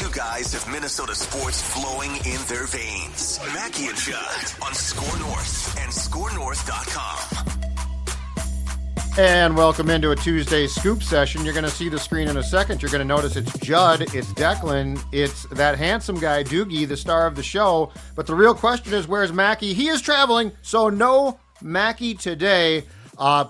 Two guys have Minnesota sports flowing in their veins. Mackey and Judd on Score North and ScoreNorth.com. And welcome into a Tuesday scoop session. You're going to see the screen in a second. You're going to notice it's Judd, it's Declan, it's that handsome guy, Doogie, the star of the show. But the real question is, where's Mackey? He is traveling, so no Mackey today.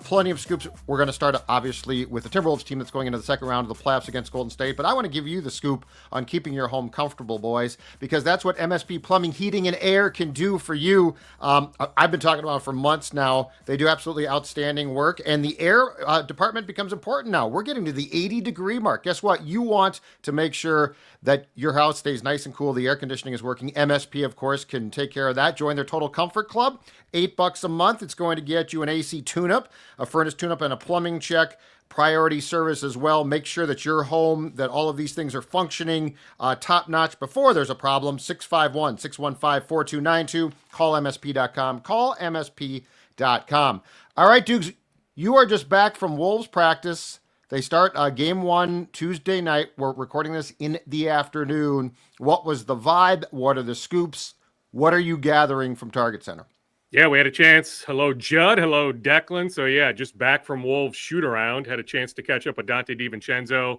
Plenty of scoops. We're going to start, obviously, with the Timberwolves team that's going into the second round of the playoffs against Golden State. But I want to give you the scoop on keeping your home comfortable, boys, because that's what MSP Plumbing, Heating, and Air can do for you. I've been talking about it for months now. They do absolutely outstanding work, and the air department becomes important now. We're getting to the 80-degree mark. Guess what? You want to make sure that your house stays nice and cool. The air conditioning is working. MSP, of course, can take care of that. Join their Total Comfort Club. $8 a month. It's going to get you an AC tune-up, a furnace tune-up, and a plumbing check. Priority service as well. Make sure that your home, that all of these things are functioning top-notch before there's a problem. 651-615-4292. Call MSP.com. Call MSP.com. All right, Dukes, you are just back from Wolves practice. They start game one Tuesday night. We're recording this in the afternoon. What was the vibe? What are the scoops? What are you gathering from Target Center? Yeah, we had a chance. Hello, Judd. Hello, Declan. So, yeah, just back from Wolves shoot-around. Had a chance to catch up with Dante DiVincenzo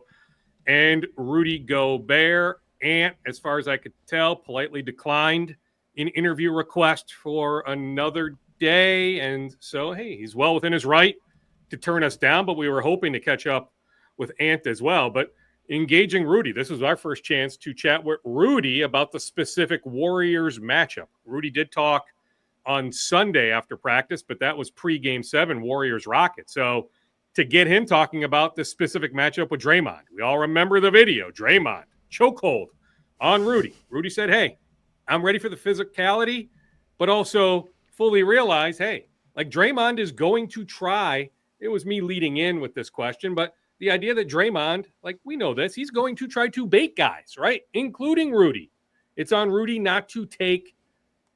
and Rudy Gobert. Ant, as far as I could tell, politely declined an interview request for another day. And so, hey, he's well within his right to turn us down, but we were hoping to catch up with Ant as well. But engaging Rudy, this was our first chance to chat with Rudy about the specific Warriors matchup. Rudy did talk on Sunday after practice, but that was pre-game 7, Warriors-Rockets. So to get him talking about this specific matchup with Draymond, we all remember the video, Draymond, chokehold on Rudy. Rudy said, hey, I'm ready for the physicality, but also fully realize, hey, like Draymond is going to try. It was me leading in with this question, but the idea that Draymond, like we know this, he's going to try to bait guys, right? Including Rudy. It's on Rudy not to take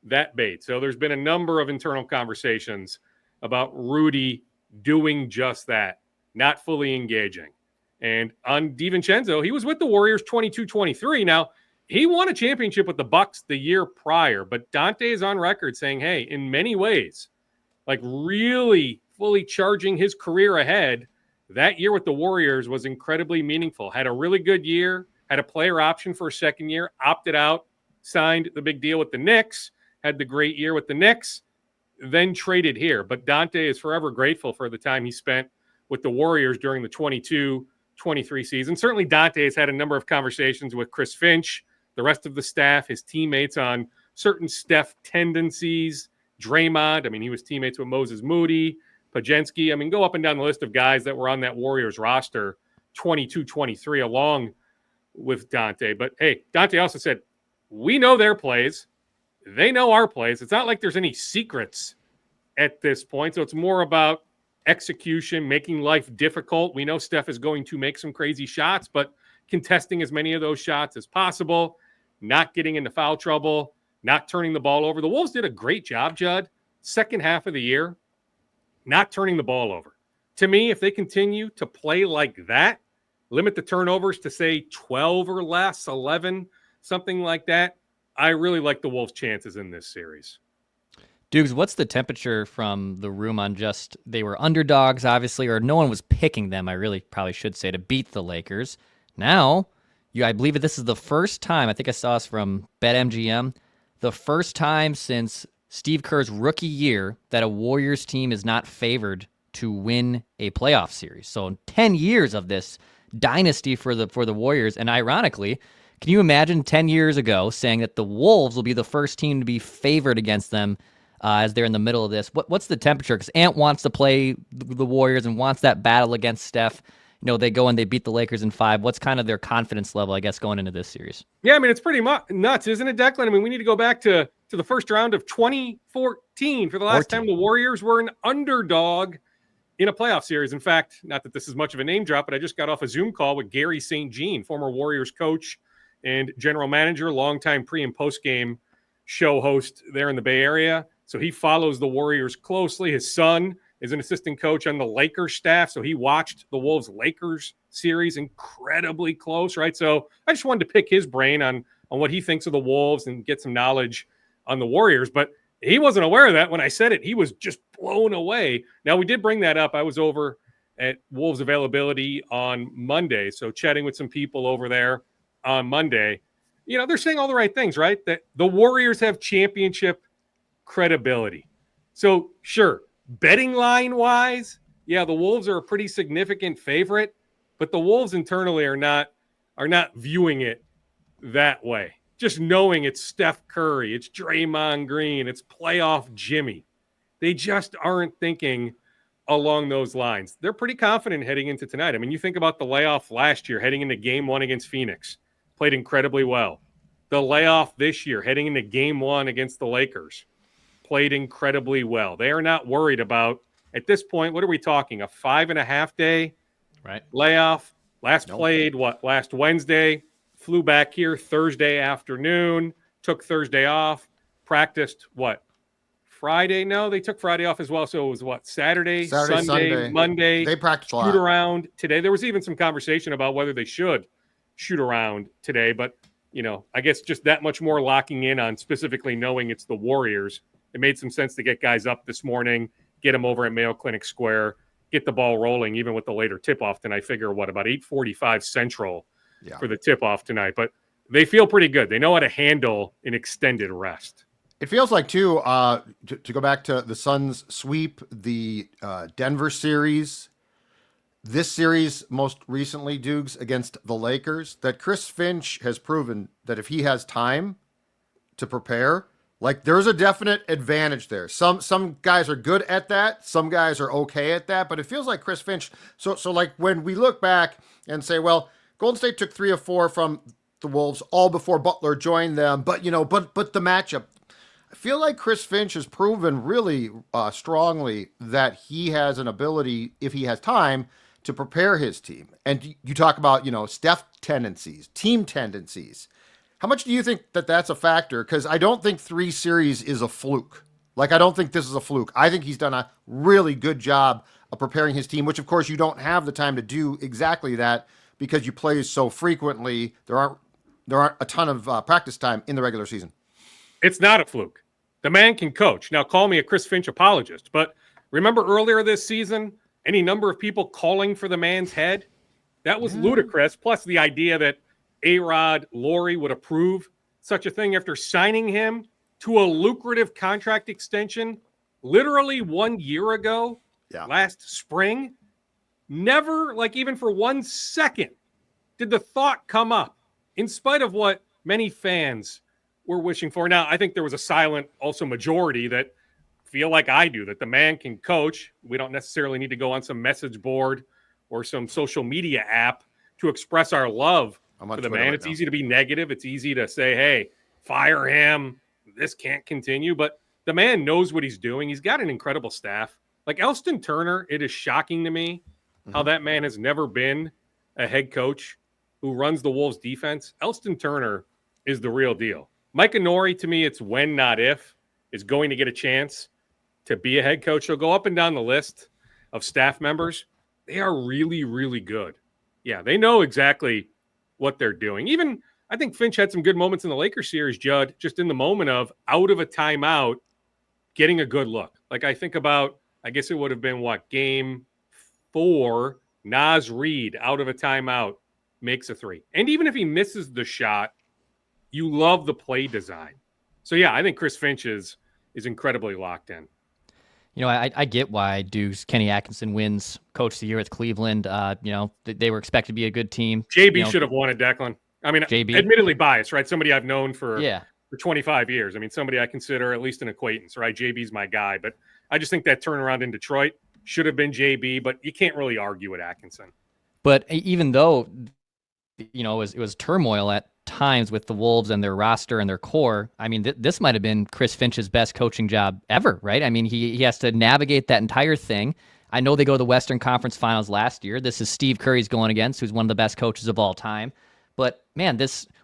that bait. So there's been a number of internal conversations about Rudy doing just that, not fully engaging. And on DiVincenzo, he was with the Warriors 22-23. Now, he won a championship with the Bucks the year prior, but Dante is on record saying, hey, in many ways, like really fully charging his career ahead, that year with the Warriors was incredibly meaningful. Had a really good year, had a player option for a second year, opted out, signed the big deal with the Knicks, had the great year with the Knicks, then traded here. But Dante is forever grateful for the time he spent with the Warriors during the 22-23 season. Certainly Dante has had a number of conversations with Chris Finch, the rest of the staff, his teammates on certain Steph tendencies. Draymond, I mean, he was teammates with Moses Moody, Pajensky. I mean, go up and down the list of guys that were on that Warriors roster 22-23 along with Dante. But, hey, Dante also said, we know their plays. They know our plays. It's not like there's any secrets at this point. So it's more about execution, making life difficult. We know Steph is going to make some crazy shots, but contesting as many of those shots as possible, not getting into foul trouble, not turning the ball over. The Wolves did a great job, Judd, second half of the year, not turning the ball over. To me, if they continue to play like that, limit the turnovers to, say, 12 or less, 11, something like that, I really like the Wolves' chances in this series. Dukes, what's the temperature from the room on just they were underdogs, obviously, or no one was picking them, I really probably should say, to beat the Lakers. Now, I believe that this is the first time, I think I saw this from BetMGM, the first time since Steve Kerr's rookie year that a Warriors team is not favored to win a playoff series. So 10 years of this dynasty for the Warriors, and ironically, can you imagine 10 years ago saying that the Wolves will be the first team to be favored against them as they're in the middle of this? What's the temperature? Because Ant wants to play the Warriors and wants that battle against Steph. You know, they go and they beat the Lakers in 5. What's kind of their confidence level, I guess, going into this series? Yeah, I mean, it's pretty nuts, isn't it, Declan? I mean, we need to go back to the first round of 2014 for the last time the Warriors were an underdog in a playoff series. In fact, not that this is much of a name drop, but I just got off a Zoom call with Gary St. Jean, former Warriors coach and general manager, longtime pre- and post-game show host there in the Bay Area. So he follows the Warriors closely. His son is an assistant coach on the Lakers staff, so he watched the Wolves-Lakers series incredibly close, right? So I just wanted to pick his brain on what he thinks of the Wolves and get some knowledge on the Warriors. But he wasn't aware of that when I said it. He was just blown away. Now, we did bring that up. I was over at Wolves availability on Monday, so chatting with some people over there on Monday. You know, they're saying all the right things, right? That the Warriors have championship credibility. So, sure, betting line-wise, yeah, the Wolves are a pretty significant favorite, but the Wolves internally are not viewing it that way. Just knowing it's Steph Curry, it's Draymond Green, it's playoff Jimmy. They just aren't thinking along those lines. They're pretty confident heading into tonight. I mean, you think about the layoff last year, heading into game 1 against Phoenix, played incredibly well. The layoff this year, heading into game 1 against the Lakers, played incredibly well. They are not worried about, at this point, what are we talking, a 5.5 day layoff? Played last Wednesday, flew back here Thursday afternoon, took Thursday off, practiced Friday? No, they took Friday off as well. So it was Saturday, Sunday, Monday. They practiced a lot. Shoot around today. There was even some conversation about whether they should shoot around today, but you know, I guess just that much more locking in on specifically knowing it's the Warriors. It made some sense to get guys up this morning, get them over at Mayo Clinic Square, get the ball rolling, even with the later tip-off tonight. Figure about 8:45 Central for the tip-off tonight. But they feel pretty good. They know how to handle an extended rest. It feels like, too, to go back to the Suns sweep, the Denver series, this series most recently, Dukes, against the Lakers, that Chris Finch has proven that if he has time to prepare, like there's a definite advantage there. Some guys are good at that. Some guys are okay at that. But it feels like Chris Finch. So like when we look back and say, well, Golden State took 3 of 4 from the Wolves all before Butler joined them. But the matchup, I feel like Chris Finch has proven really strongly that he has an ability, if he has time, to prepare his team. And you talk about, Steph tendencies, team tendencies. How much do you think that that's a factor? Because I don't think 3 series is a fluke. Like, I don't think this is a fluke. I think he's done a really good job of preparing his team, which, of course, you don't have the time to do exactly that because you play so frequently. There aren't a ton of practice time in the regular season. It's not a fluke. The man can coach. Now, call me a Chris Finch apologist, but remember earlier this season, any number of people calling for the man's head? That was ludicrous. Plus the idea that A-Rod, Laurie would approve such a thing after signing him to a lucrative contract extension literally 1 year ago, last spring. Never, even for 1 second, did the thought come up, in spite of what many fans were wishing for. Now, I think there was a silent also majority that feel like I do, that the man can coach. We don't necessarily need to go on some message board or some social media app to express our love for the man. It's easy to be negative. It's easy to say, hey, fire him. This can't continue. But the man knows what he's doing. He's got an incredible staff. Like Elston Turner, it is shocking to me how that man has never been a head coach who runs the Wolves defense. Elston Turner is the real deal. Micah Nori, to me, it's when, not if, is going to get a chance to be a head coach. He'll go up and down the list of staff members. They are really, really good. Yeah, they know exactly what they're doing. Even, I think Finch had some good moments in the Lakers series, Judd, just in the moment of out of a timeout, getting a good look. Like I think about, I guess it would have been game 4, Naz Reid out of a timeout makes a 3. And even if he misses the shot, you love the play design. So yeah, I think Chris Finch is incredibly locked in. I get why Dukes Kenny Atkinson wins Coach of the Year with Cleveland. They were expected to be a good team. JB should have won it, Declan. I mean, JB, admittedly biased, right? Somebody I've known for 25 years. I mean, somebody I consider at least an acquaintance, right? JB's my guy. But I just think that turnaround in Detroit should have been JB, but you can't really argue with Atkinson. But even though, it was turmoil at times with the Wolves and their roster and their core, I mean, this might have been Chris Finch's best coaching job ever, right? I mean, he has to navigate that entire thing. I know they go to the Western Conference Finals last year. This is Steve Curry's going against, who's one of the best coaches of all time. But, man,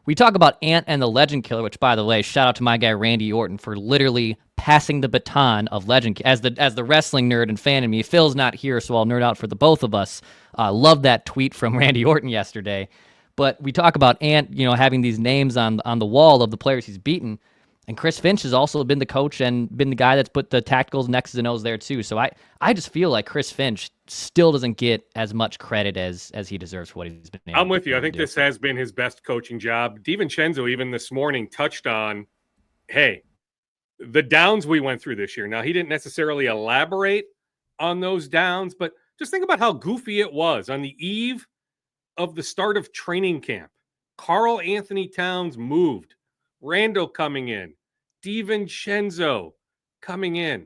we talk about Ant and the Legend Killer, which, by the way, shout out to my guy Randy Orton for literally passing the baton of legend. As the wrestling nerd and fan in me, Phil's not here, so I'll nerd out for the both of us. Love that tweet from Randy Orton yesterday. But we talk about Ant, having these names on the wall of the players he's beaten. And Chris Finch has also been the coach and been the guy that's put the tacticals and X's and O's there too. So I just feel like Chris Finch still doesn't get as much credit as he deserves for what he's been able I'm with you. to I think do. this has been his best coaching job. DiVincenzo even this morning touched on, hey, the downs we went through this year. Now, he didn't necessarily elaborate on those downs, but just think about how goofy it was on the eve of the start of training camp. Karl Anthony Towns moved. Randall coming in. DiVincenzo coming in.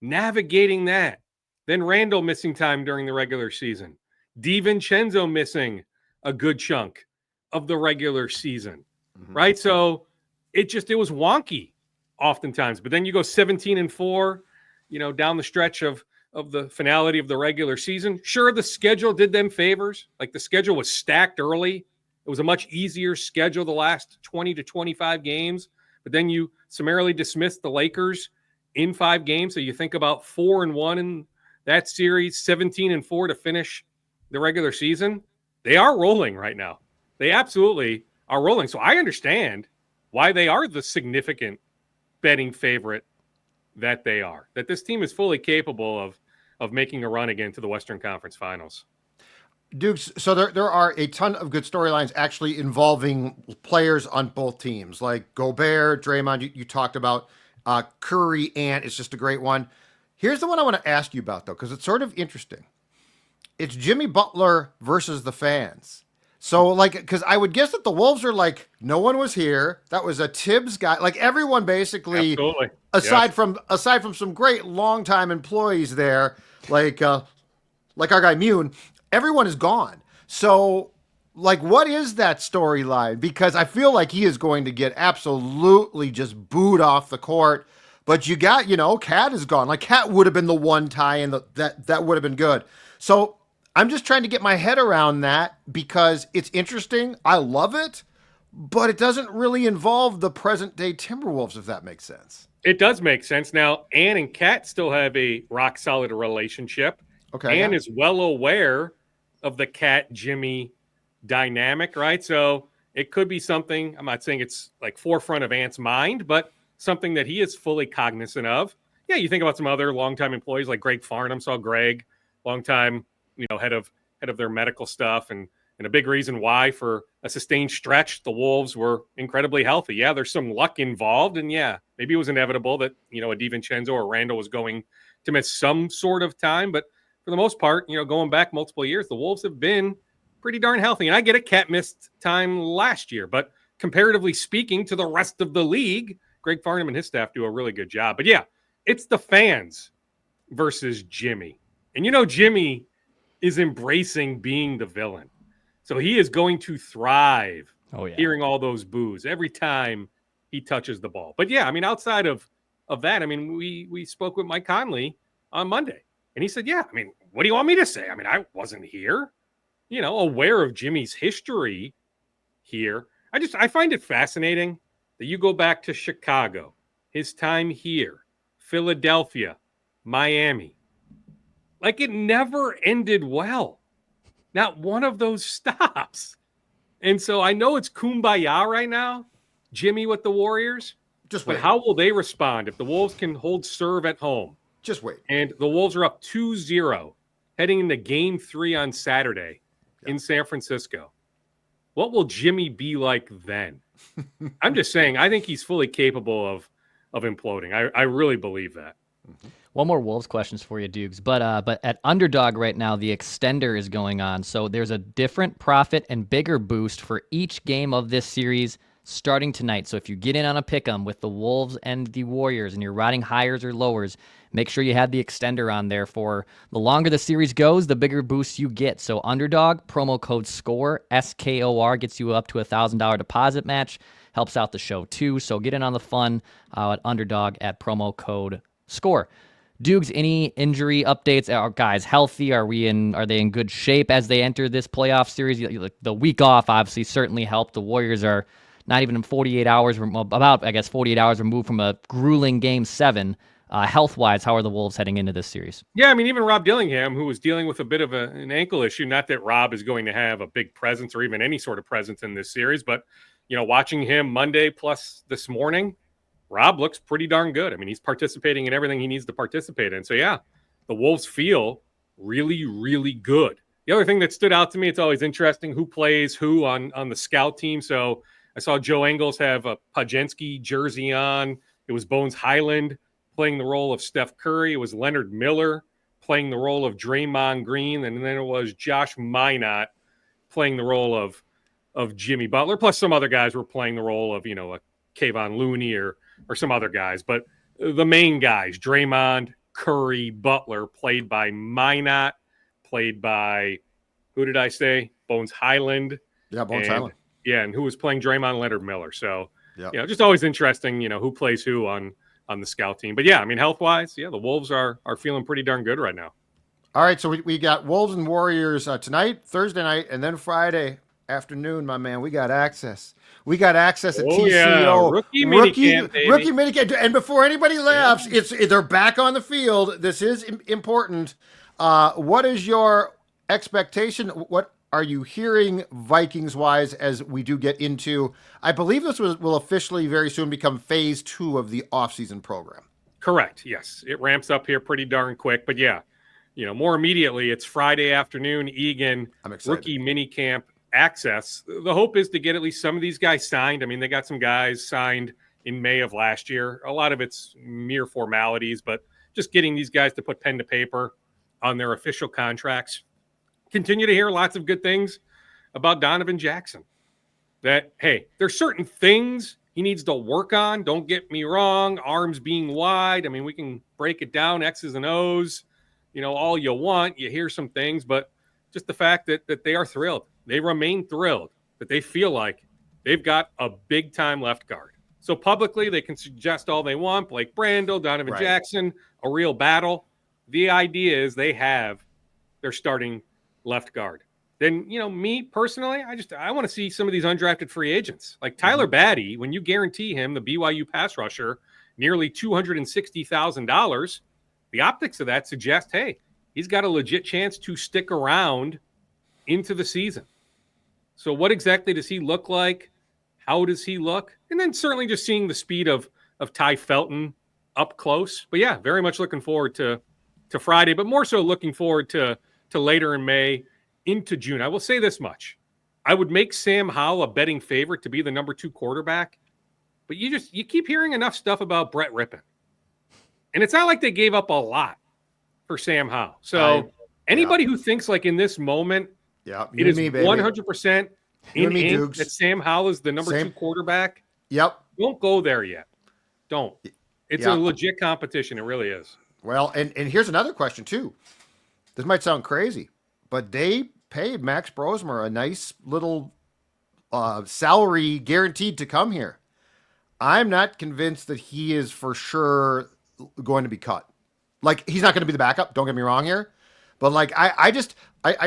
Navigating that. Then Randall missing time during the regular season. DiVincenzo missing a good chunk of the regular season. Right? So it was wonky oftentimes. But then you go 17-4, down the stretch of the finality of the regular season. Sure, the schedule did them favors. Like the schedule was stacked early. It was a much easier schedule the last 20 to 25 games. But then you summarily dismissed the Lakers in 5 games. So you think about 4-1 in that series, 17-4 to finish the regular season. They are rolling right now. They absolutely are rolling. So I understand why they are the significant betting favorite that they are. That this team is fully capable of making a run again to the Western Conference Finals. Dukes, so there are a ton of good storylines actually involving players on both teams, like Gobert, Draymond, you talked about. Curry, Ant is just a great one. Here's the one I want to ask you about, though, because it's sort of interesting. It's Jimmy Butler versus the fans. So, because I would guess that the Wolves are like, no one was here. That was a Tibbs guy. Like, everyone basically, absolutely. aside from some great longtime employees there, like our guy Mune, everyone is gone. So, what is that storyline? Because I feel like he is going to get absolutely just booed off the court. But you got, Cat is gone. Cat would have been the one tie-in that would have been good. So I'm just trying to get my head around that because it's interesting. I love it, but it doesn't really involve the present-day Timberwolves, if that makes sense. It does make sense. Now, Ann and Cat still have a rock-solid relationship. Okay. Ann is well aware of the Cat-Jimmy dynamic, right? So it could be something, I'm not saying it's forefront of Ant's mind, but something that he is fully cognizant of. Yeah, you think about some other longtime employees like Greg Farnham. Saw Greg, longtime, head of their medical stuff, and a big reason why for a sustained stretch the Wolves were incredibly healthy. Yeah, there's some luck involved, and yeah, maybe it was inevitable that a DiVincenzo or Randall was going to miss some sort of time, but for the most part, going back multiple years, the Wolves have been pretty darn healthy. And I get it, Cat missed time last year, but comparatively speaking to the rest of the league, Greg Farnham and his staff do a really good job. But yeah, it's the fans versus Jimmy. And Jimmy is embracing being the villain. So he is going to thrive hearing all those boos every time he touches the ball. But yeah, outside of that, we spoke with Mike Conley on Monday. And he said, yeah, what do you want me to say? I wasn't here, aware of Jimmy's history here. I find it fascinating that you go back to Chicago, his time here, Philadelphia, Miami. It never ended well. Not one of those stops. And so I know it's kumbaya right now, Jimmy with the Warriors. But how will they respond if the Wolves can hold serve at home? Just wait. And the Wolves are up 2-0 heading into Game 3 on Saturday in San Francisco. What will Jimmy be like then? I'm just saying, I think he's fully capable of imploding. I really believe that. One more Wolves questions for you, Dukes. But at Underdog right now, the extender is going on. So there's a different profit and bigger boost for each game of this series starting tonight. So if you get in on a pick'em with the Wolves and the Warriors and you're riding highers or lowers, make sure you have the extender on there for the longer the series goes, the bigger boost you get. So Underdog, promo code SCORE, SKOR, gets you up to $1,000 deposit match. Helps out the show too. So get in on the fun at Underdog at promo code SCORE. Dukes, any injury updates? Are guys healthy? Are they in good shape as they enter this playoff series? The week off obviously certainly helped. The Warriors are not even 48 hours, about, I guess, 48 hours removed from a grueling Game 7. Health-wise, how are the Wolves heading into this series? Yeah, I mean, even Rob Dillingham, who was dealing with a bit of an ankle issue, not that Rob is going to have a big presence or even any sort of presence in this series, but, watching him Monday plus this morning, Rob looks pretty darn good. I mean, he's participating in everything he needs to participate in. So, yeah, the Wolves feel really, really good. The other thing that stood out to me, it's always interesting who plays who on the scout team. So I saw Joe Engels have a Pajensky jersey on. It was Bones Highland playing the role of Steph Curry. It was Leonard Miller playing the role of Draymond Green. And then it was Josh Minot playing the role of Jimmy Butler. Plus some other guys were playing the role of, a Kayvon Looney or some other guys. But the main guys, Draymond, Curry, Butler, played by Minot, played by, who did I say? Bones Highland. Yeah, Bones Highland. Yeah, and who was playing Draymond, Leonard Miller. So, just always interesting, who plays who on the scout team. But, yeah, I mean, health-wise, the Wolves are feeling pretty darn good right now. All right, so we got Wolves and Warriors tonight, Thursday night, and then Friday afternoon, my man. We got access. We got access at TCO. Yeah. Rookie minicamp. And before anybody laughs, they're back on the field. This is important. What is your expectation? What are you hearing Vikings-wise as we do get into, I believe this will officially very soon become phase 2 of the offseason program. Correct, yes. It ramps up here pretty darn quick. But, yeah, more immediately, it's Friday afternoon, Egan, rookie minicamp access. The hope is to get at least some of these guys signed. I mean, they got some guys signed in May of last year. A lot of it's mere formalities, but just getting these guys to put pen to paper on their official contracts. Continue to hear lots of good things about Donovan Jackson. That, hey, there's certain things he needs to work on. Don't get me wrong. Arms being wide. I mean, we can break it down, X's and O's, all you want. You hear some things, but just the fact that they are thrilled. They remain thrilled that they feel like they've got a big-time left guard. So publicly, they can suggest all they want. Blake Brandel, Donovan Jackson, a real battle. The idea is they have their starting left guard. Then, me personally, I want to see some of these undrafted free agents. Like Tyler Batty, when you guarantee him, the BYU pass rusher, nearly $260,000, the optics of that suggest, hey, he's got a legit chance to stick around into the season. So what exactly does he look like? How does he look? And then certainly just seeing the speed of Ty Felton up close. But yeah, very much looking forward to Friday, but more so looking forward to later in May into June. I will say this much. I would make Sam Howell a betting favorite to be the number 2 quarterback, but you keep hearing enough stuff about Brett Rippon. And it's not like they gave up a lot for Sam Howell. So anybody who thinks like in this moment, it is 100% in that Sam Howell is the number 2 quarterback. Don't go there yet. Don't. It's a legit competition. It really is. Well, and here's another question too. This might sound crazy, but they paid Max Brosmer a nice little salary guaranteed to come here. I'm not convinced that he is for sure going to be cut. Like, he's not going to be the backup. Don't get me wrong here. But like, I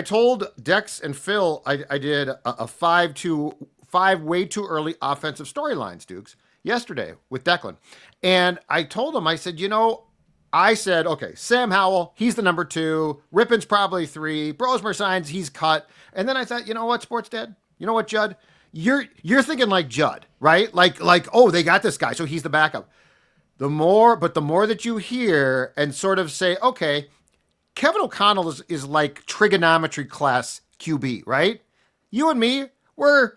told Dex and Phil, I did a 5 way too early offensive storylines, Dukes, yesterday with Declan. And I told him, I said, okay, Sam Howell, he's the number 2. Rippon's probably 3. Brosmer signs, he's cut. And then I thought, you know what, Sports Dad? You know what, Judd? You're thinking like Judd, right? Like, oh, they got this guy, so he's the backup. The more that you hear and sort of say, okay, Kevin O'Connell is like trigonometry class QB, right? You and me, we're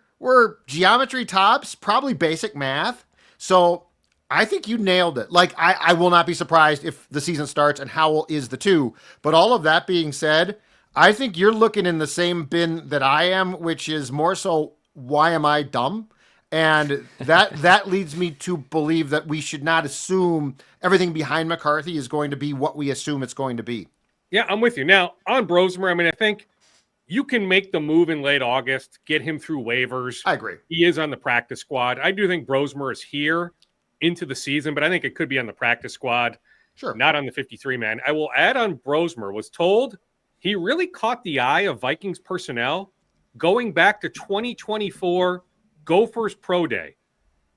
geometry tops, probably basic math. So I think you nailed it. Like, I will not be surprised if the season starts and Howell is the 2. But all of that being said, I think you're looking in the same bin that I am, which is more so, why am I dumb? And that leads me to believe that we should not assume everything behind McCarthy is going to be what we assume it's going to be. Yeah, I'm with you. Now, on Brosmer, I mean, I think you can make the move in late August, get him through waivers. I agree. He is on the practice squad. I do think Brosmer is here into the season, but I think it could be on the practice squad. Sure. Not on the 53-man. I will add on Brosmer, was told he really caught the eye of Vikings personnel going back to 2024 Gophers Pro Day.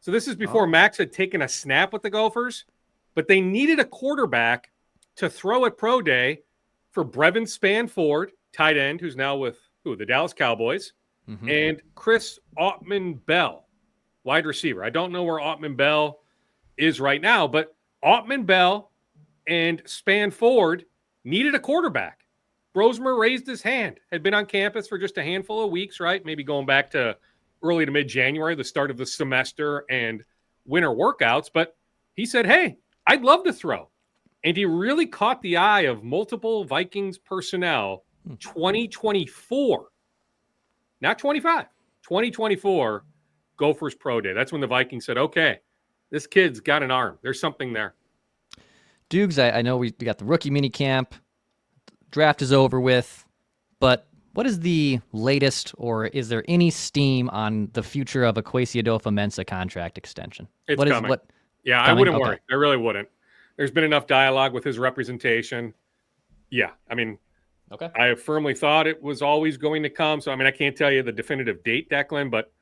So this is before Max had taken a snap with the Gophers, but they needed a quarterback to throw at pro day for Brevin Spanford, tight end, who's now with the Dallas Cowboys, and Chris Ottman-Bell, wide receiver. I don't know where Ottman-Bell is right now, but Ottman-Bell and Spanford needed a quarterback. Brosmer raised his hand, had been on campus for just a handful of weeks, right? Maybe going back to early to mid-January, the start of the semester and winter workouts. But he said, hey, I'd love to throw. And he really caught the eye of multiple Vikings personnel 2024. Not 25. 2024 Gophers Pro Day. That's when the Vikings said, okay, this kid's got an arm. There's something there. Dukes, I know we got the rookie mini camp. Draft is over with. But what is the latest, or is there any steam on the future of a Kwesi Adolfo-Mensah contract extension? It's coming. Yeah, I wouldn't worry. I really wouldn't. There's been enough dialogue with his representation. Yeah, I mean, I firmly thought it was always going to come. So, I mean, I can't tell you the definitive date, Declan, but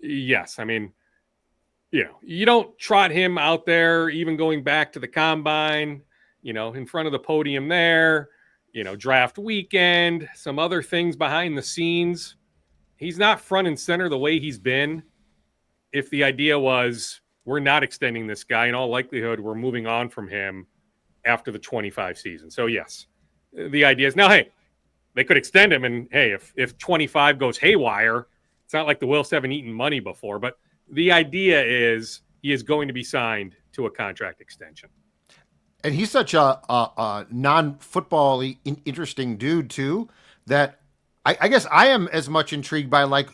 yes, I mean, you don't trot him out there, even going back to the combine, in front of the podium there, draft weekend, some other things behind the scenes. He's not front and center the way he's been. If the idea was we're not extending this guy, in all likelihood, we're moving on from him after the 25 season. So, yes, the idea is now, hey, they could extend him. And, hey, if 25 goes haywire, it's not like the Wilfs haven't eaten money before. But the idea is he is going to be signed to a contract extension. And he's such a non-football interesting dude, too, that I guess I am as much intrigued by, like,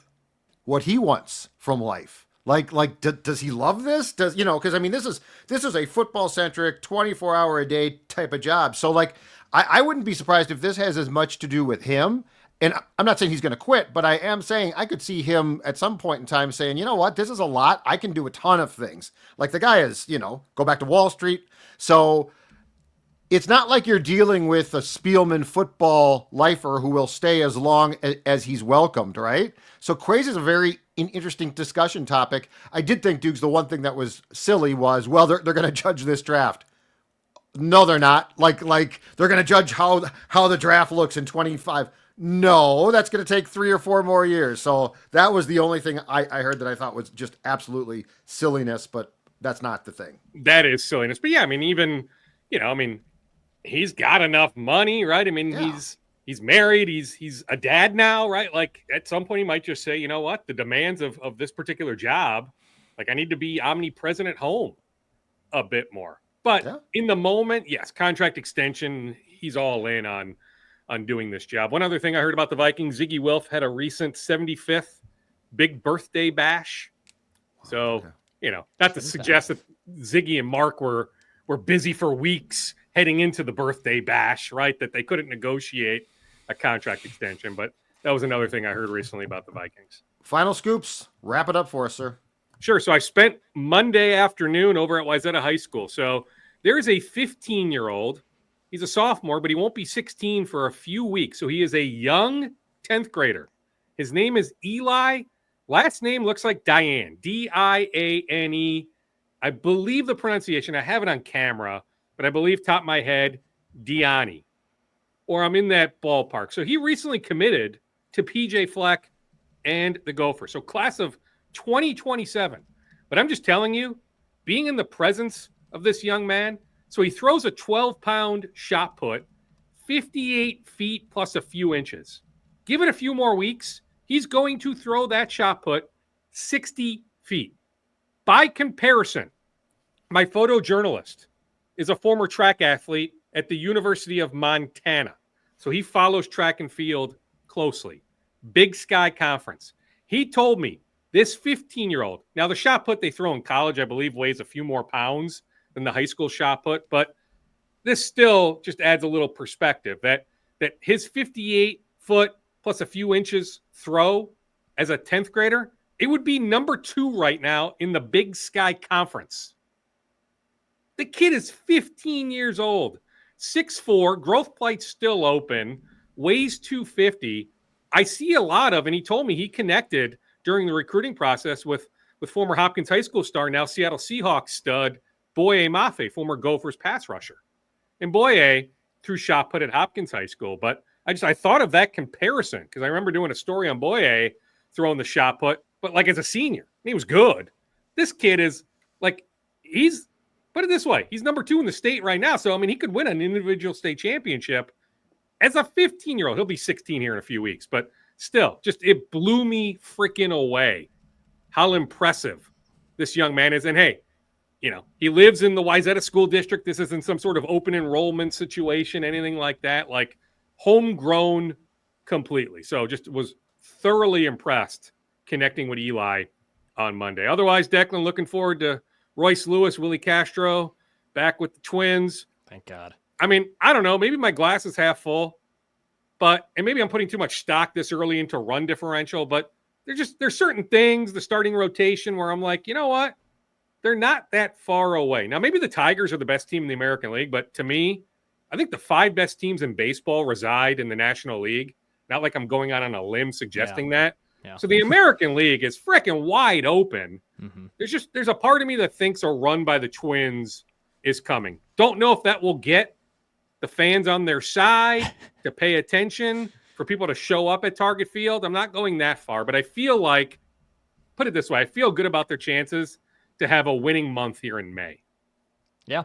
what he wants from life. Does he love this? Because I mean, this is a football-centric, 24-hour-a-day type of job. So, like, I wouldn't be surprised if this has as much to do with him. And I'm not saying he's going to quit, but I am saying I could see him at some point in time saying, you know what, this is a lot. I can do a ton of things. Like the guy is, go back to Wall Street. So it's not like you're dealing with a Spielman football lifer who will stay as long as he's welcomed, right? So Kwesi is a very interesting discussion topic. I did think, Dukes, the one thing that was silly was, well, they're going to judge this draft. No, they're not. Like they're going to judge how the draft looks in 25. No, that's going to take 3 or 4 more years. So that was the only thing I heard that I thought was just absolutely silliness, but that's not the thing. That is silliness. But yeah, I mean, even, he's got enough money, right? I mean, he's married. He's a dad now, right? Like at some point he might just say, you know what, the demands of this particular job, like I need to be omnipresent at home a bit more. But in the moment, yes, contract extension, he's all in on doing this job. One other thing I heard about the Vikings, Ziggy Wilf had a recent 75th big birthday bash. So, not to suggest that Ziggy and Mark were busy for weeks heading into the birthday bash, right? That they couldn't negotiate a contract extension. But that was another thing I heard recently about the Vikings. Final scoops. Wrap it up for us, sir. Sure. So I spent Monday afternoon over at Wayzata High School. So there is a 15-year-old. He's a sophomore, but he won't be 16 for a few weeks. So he is a young 10th grader. His name is Eli. Last name looks like Diane. Diane. I believe the pronunciation, I have it on camera, but I believe top of my head, Diani. Or I'm in that ballpark. So he recently committed to PJ Fleck and the Gophers. So class of 2027. But I'm just telling you, being in the presence of this young man, so he throws a 12-pound shot put, 58 feet plus a few inches. Give it a few more weeks, he's going to throw that shot put 60 feet. By comparison, my photojournalist is a former track athlete at the University of Montana. So he follows track and field closely. Big Sky Conference. He told me this 15-year-old, now the shot put they throw in college, I believe, weighs a few more pounds than the high school shot put, but this still just adds a little perspective that his 58-foot plus a few inches throw as a 10th grader, it would be number 2 right now in the Big Sky Conference. The kid is 15 years old, 6'4", growth plate's still open, weighs 250. I see a lot of, and he told me he connected during the recruiting process with with former Hopkins High School star, now Seattle Seahawks stud, Boye Mafe, former Gophers pass rusher. And Boye threw shot put at Hopkins High School, but I thought of that comparison because I remember doing a story on Boye throwing the shot put, but like as a senior, he was good. This kid is like, put it this way, he's number 2 in the state right now. So, I mean, he could win an individual state championship as a 15-year-old. He'll be 16 here in a few weeks, but still, just it blew me freaking away how impressive this young man is. And hey, he lives in the Wayzata School District. This isn't some sort of open enrollment situation, anything like that. Like homegrown completely. So just was thoroughly impressed connecting with Eli on Monday. Otherwise, Declan, looking forward to Royce Lewis, Willie Castro back with the Twins. Thank God. I mean, I don't know. Maybe my glass is half full, and maybe I'm putting too much stock this early into run differential, but there's certain things, the starting rotation, where I'm like, you know what? They're not that far away. Now, maybe the Tigers are the best team in the American League, but to me, I think the 5 best teams in baseball reside in the National League. Not like I'm going out on a limb suggesting that. Yeah. So the American League is freaking wide open. Mm-hmm. There's a part of me that thinks a run by the Twins is coming. Don't know if that will get the fans on their side to pay attention, for people to show up at Target Field. I'm not going that far, but I feel like, put it this way, I feel good about their chances to have a winning month here in May. Yeah.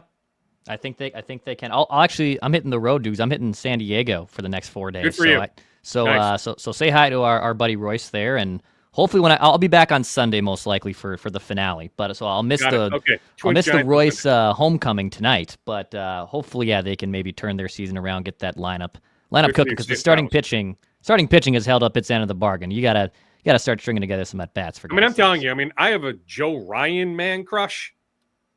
I think they can. I'm hitting the road, dudes. I'm hitting San Diego for the next 4 days. Good for you. Nice. So say hi to our buddy Royce there, and hopefully I'll be back on Sunday most likely for the finale. But so I'll miss the Royce homecoming tonight. But hopefully, they can maybe turn their season around, get that lineup cooking, because the starting pitching has held up its end of the bargain. You gotta start stringing together some at bats. I'm telling you. I have a Joe Ryan man crush.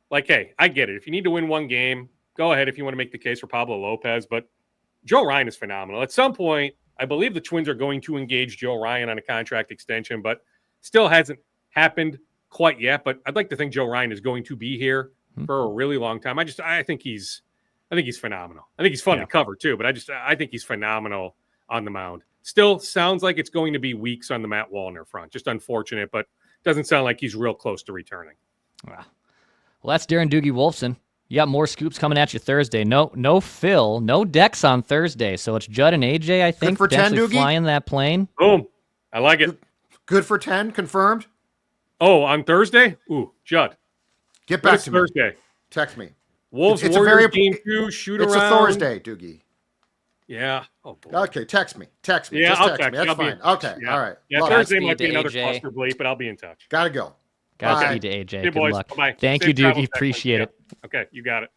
Like, hey, I get it. If you need to win one game, go ahead if you want to make the case for Pablo Lopez. But Joe Ryan is phenomenal. At some point, I believe the Twins are going to engage Joe Ryan on a contract extension, but still hasn't happened quite yet. But I'd like to think Joe Ryan is going to be here for a really long time. I think he's phenomenal. I think he's fun to cover too, but I think he's phenomenal on the mound. Still sounds like it's going to be weeks on the Matt Wallner front. Just unfortunate, but doesn't sound like he's real close to returning. Wow. Well, that's Darren Doogie Wolfson. You got more scoops coming at you Thursday. No Phil, no Dex on Thursday. So it's Judd and AJ, I think, for 10, Doogie? Flying that plane. Boom. I like it. Good for 10, confirmed? Oh, on Thursday? Ooh, Judd. Get back to me. Thursday. Text me. Wolves Warriors game 2, shoot around. It's a Thursday, Doogie. Yeah. Oh, boy. Okay, text me. Yeah, just I'll text me. That's fine. Okay, all right. Yeah, Thursday might be another cluster bleep, but I'll be in touch. Gotta go. Godspeed to AJ. Good boys. luck. Bye-bye. Thank you, Doogie. Appreciate it. Okay, you got it.